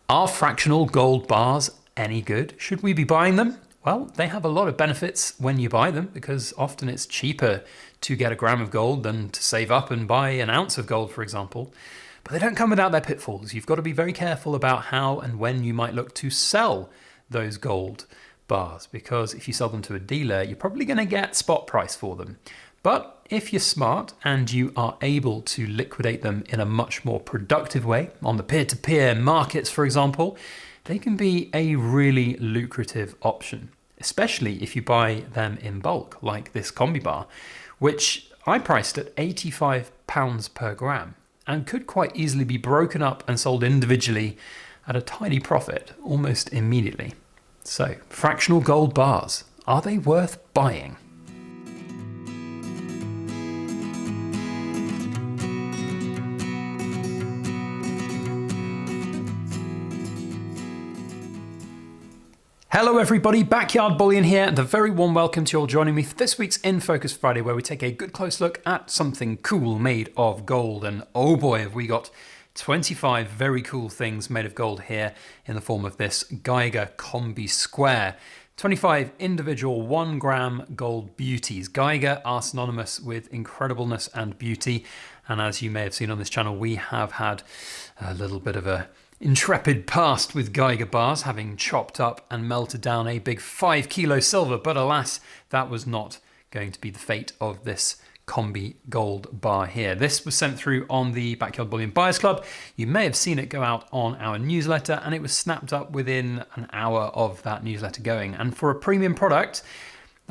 Are fractional gold bars any good? Should we be buying them? Well, they have a lot of benefits when you buy them because often it's cheaper to get a gram of gold than to save up and buy an ounce of gold, for example. But they don't come without their pitfalls. You've got to be very careful about how and when you might look to sell those gold bars, because if you sell them to a dealer, you're probably going to get spot price for them. But if you're smart and you are able to liquidate them in a much more productive way on the peer-to-peer markets, for example, they can be a really lucrative option, especially if you buy them in bulk, like this combi bar, which I priced at £85 per gram and could quite easily be broken up and sold individually at a tidy profit almost immediately. So, fractional gold bars, are they worth buying? Hello everybody, Backyard Bullion here, and a very warm welcome to you all joining me for this week's In Focus Friday, where we take a good close look at something cool made of gold. And oh boy, have we got 25 very cool things made of gold here in the form of this Geiger combi square. 25 individual 1 gram gold beauties. Geiger are synonymous with incredibleness and beauty, and as you may have seen on this channel, we have had a little bit of a intrepid past with Geiger bars, having chopped up and melted down a big 5 kilo silver, but alas, that was not going to be the fate of this combi gold bar here. This was sent through on the Backyard Bullion Buyers Club. You may have seen it go out on our newsletter, and it was snapped up within an hour of that newsletter going. And for a premium product,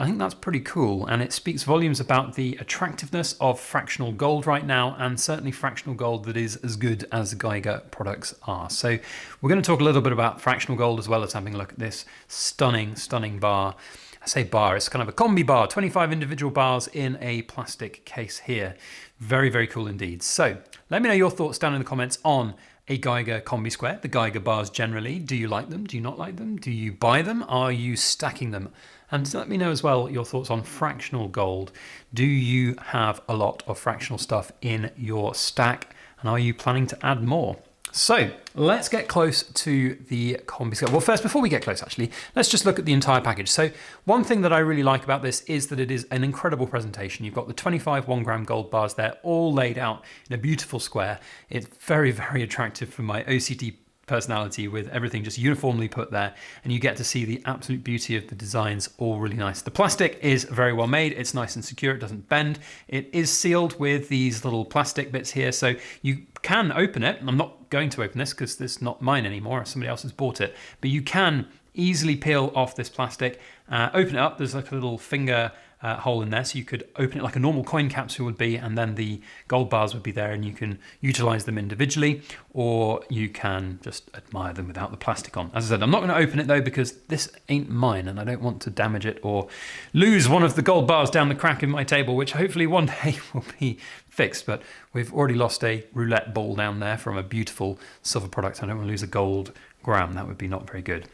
I think that's pretty cool, and it speaks volumes about the attractiveness of fractional gold right now, and certainly fractional gold that is as good as the Geiger products are. So we're going to talk a little bit about fractional gold as well as having a look at this stunning, stunning bar. I say bar, it's kind of a combi bar, 25 individual bars in a plastic case here. Very, very cool indeed. So let me know your thoughts down in the comments on a Geiger combi square, the Geiger bars generally. Do you like them? Do you not like them? Do you buy them? Are you stacking them? And let me know as well your thoughts on fractional gold. Do you have a lot of fractional stuff in your stack? And are you planning to add more? So let's get close to the combi scale. Well, first, before we get close, actually, let's just look at the entire package. So one thing that I really like about this is that it is an incredible presentation. You've got the 25 1 gram gold bars there, all laid out in a beautiful square. It's very, very attractive for my OCD personality, with everything just uniformly put there, and you get to see the absolute beauty of the designs, all really nice. The plastic is very well made, it's nice and secure, it doesn't bend. It is sealed with these little plastic bits here, so you can open it. I'm not going to open this because this is not mine anymore, somebody else has bought it, but you can easily peel off this plastic, open it up. There's like a little finger hole in there, so you could open it like a normal coin capsule would be, and then the gold bars would be there, and you can utilize them individually, or you can just admire them without the plastic on. As I said, I'm not going to open it though, because this ain't mine and I don't want to damage it or lose one of the gold bars down the crack in my table, which hopefully one day will be fixed. But we've already lost a roulette ball down there from a beautiful silver product. I don't want to lose a gold gram, that would be not very good.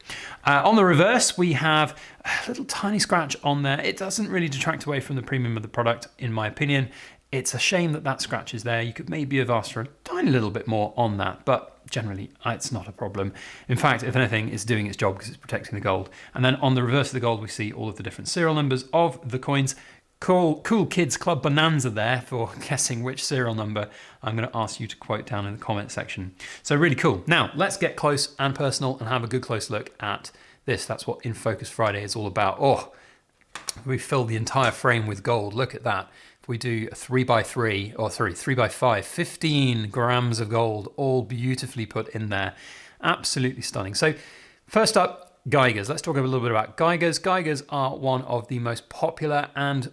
On the reverse, we have a little tiny scratch on there. It doesn't really detract away from the premium of the product, in my opinion. It's a shame that that scratch is there. You could maybe have asked for a tiny little bit more on that, but generally it's not a problem. In fact, if anything, it's doing its job because it's protecting the gold. And then on the reverse of the gold, we see all of the different serial numbers of the coins. Cool Kids Club Bonanza there for guessing which serial number I'm going to ask you to quote down in the comment section. So really cool. Now let's get close and personal and have a good close look at this. That's what In Focus Friday is all about. Oh, we filled the entire frame with gold. Look at that. If we do a 3x3 or 3x5, 15 grams of gold, all beautifully put in there. Absolutely stunning. So first up, Geigers. Let's talk a little bit about Geigers. Geigers are one of the most popular and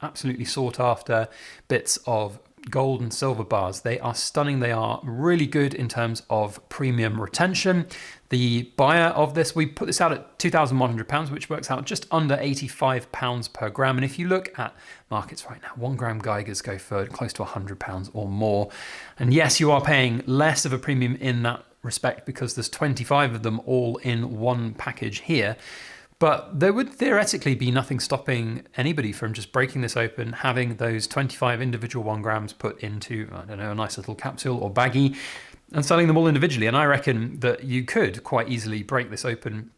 absolutely sought after bits of gold and silver bars. They are stunning. They are really good in terms of premium retention. The buyer of this, we put this out at £2,100, which works out just under £85 per gram. And if you look at markets right now, 1 gram Geigers go for close to £100 or more. And yes, you are paying less of a premium in that respect because there's 25 of them all in one package here. But there would theoretically be nothing stopping anybody from just breaking this open, having those 25 individual 1 grams put into, I don't know, a nice little capsule or baggie, and selling them all individually. And I reckon that you could quite easily break this open,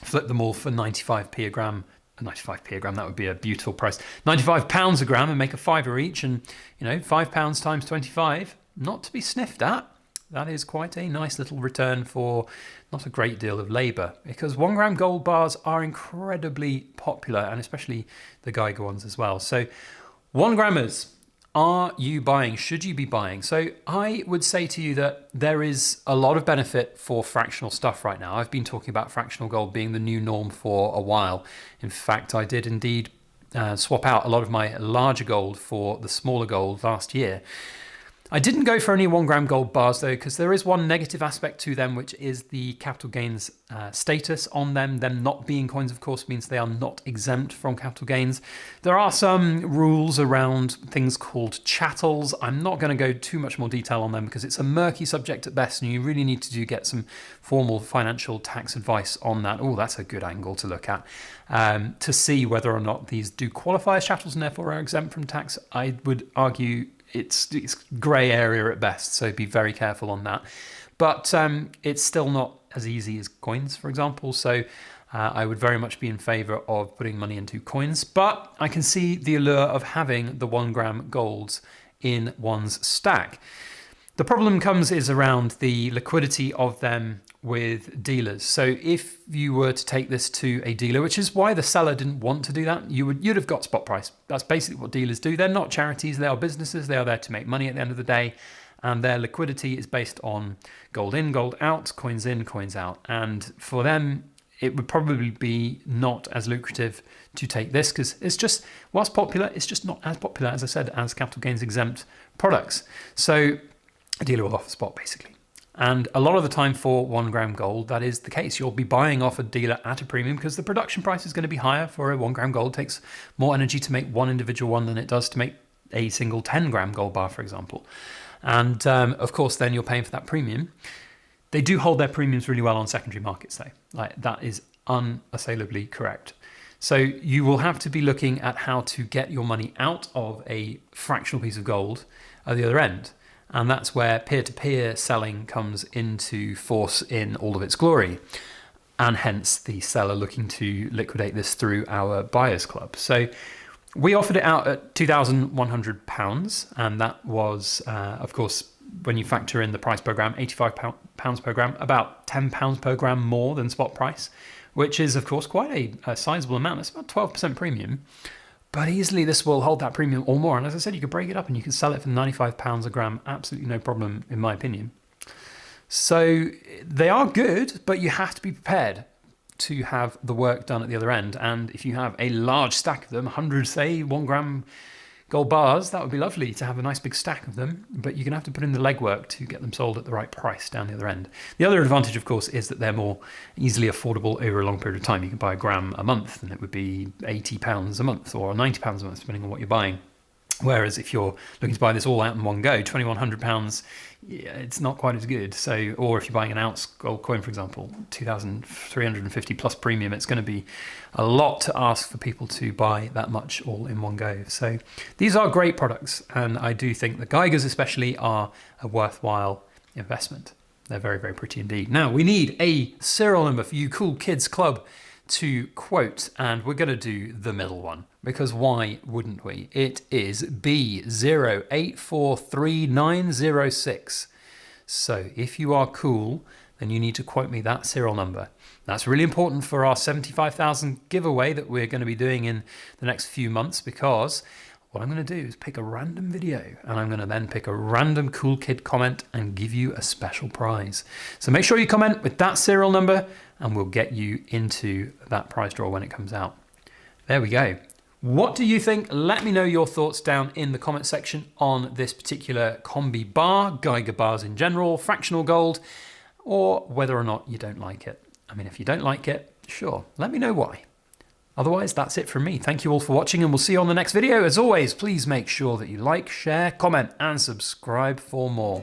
flip them all for 95p a gram. 95p a gram, that would be a beautiful price. £95 a gram and make a fiver each, and £5 times 25, not to be sniffed at. That is quite a nice little return for not a great deal of labour, because 1 gram gold bars are incredibly popular, and especially the Geiger ones as well. So 1 grammers, are you buying? Should you be buying? So I would say to you that there is a lot of benefit for fractional stuff right now. I've been talking about fractional gold being the new norm for a while. In fact, I did indeed swap out a lot of my larger gold for the smaller gold last year. I didn't go for any 1 gram gold bars though, because there is one negative aspect to them, which is the capital gains status on them. Them not being coins, of course, means they are not exempt from capital gains. There are some rules around things called chattels. I'm not going to go too much more detail on them because it's a murky subject at best, and you really need to get some formal financial tax advice on that. Oh, that's a good angle to look at, to see whether or not these do qualify as chattels and therefore are exempt from tax. I would argue it's grey area at best, so be very careful on that. But it's still not as easy as coins, for example. So I would very much be in favour of putting money into coins. But I can see the allure of having the 1 gram golds in one's stack. The problem is around the liquidity of them with dealers. So if you were to take this to a dealer, which is why the seller didn't want to do that, you'd have got spot price. That's basically what dealers do. They're not charities, they are businesses. They are there to make money at the end of the day, and their liquidity is based on gold in, gold out, coins in, coins out. And for them, it would probably be not as lucrative to take this, because it's just, whilst popular, it's just not as popular, as I said, as capital gains exempt products. So a dealer will offer spot basically. And a lot of the time for 1 gram gold, that is the case. You'll be buying off a dealer at a premium because the production price is going to be higher for a 1 gram gold. It takes more energy to make one individual one than it does to make a single 10 gram gold bar, for example. And of course, then you're paying for that premium. They do hold their premiums really well on secondary markets though. Like, that is unassailably correct. So you will have to be looking at how to get your money out of a fractional piece of gold at the other end. And that's where peer-to-peer selling comes into force in all of its glory, and hence the seller looking to liquidate this through our buyers club. So we offered it out at £2,100, and that was, of course, when you factor in the price per gram, £85 per gram, about £10 per gram more than spot price, which is, of course, quite a sizable amount. It's about 12% premium. But easily this will hold that premium or more. And as I said, you could break it up and you can sell it for £95 a gram. Absolutely no problem, in my opinion. So they are good, but you have to be prepared to have the work done at the other end. And if you have a large stack of them, 100, say, 1 gram gold bars, that would be lovely to have a nice big stack of them, but you're going to have to put in the legwork to get them sold at the right price down the other end. The other advantage, of course, is that they're more easily affordable over a long period of time. You can buy a gram a month and it would be £80 a month or £90 a month, depending on what you're buying. Whereas if you're looking to buy this all out in one go, £2,100, yeah, it's not quite as good. So, or if you're buying an ounce gold coin, for example, 2,350 plus premium, it's going to be a lot to ask for people to buy that much all in one go. So these are great products, and I do think the Geigers especially are a worthwhile investment. They're very, very pretty indeed. Now we need a serial number for you cool kids club to quote, and we're going to do the middle one, because why wouldn't we? It is B084396. So if you are cool, then you need to quote me that serial number. That's really important for our 75,000 giveaway that we're going to be doing in the next few months, because what I'm going to do is pick a random video and I'm going to then pick a random cool kid comment and give you a special prize. So make sure you comment with that serial number and we'll get you into that prize draw when it comes out. There we go. What do you think? Let me know your thoughts down in the comment section on this particular combi bar, Geiger bars in general, fractional gold, or whether or not you don't like it. I mean, if you don't like it, sure, let me know why. Otherwise, that's it from me. Thank you all for watching, and we'll see you on the next video. As always, please make sure that you like, share, comment, and subscribe for more.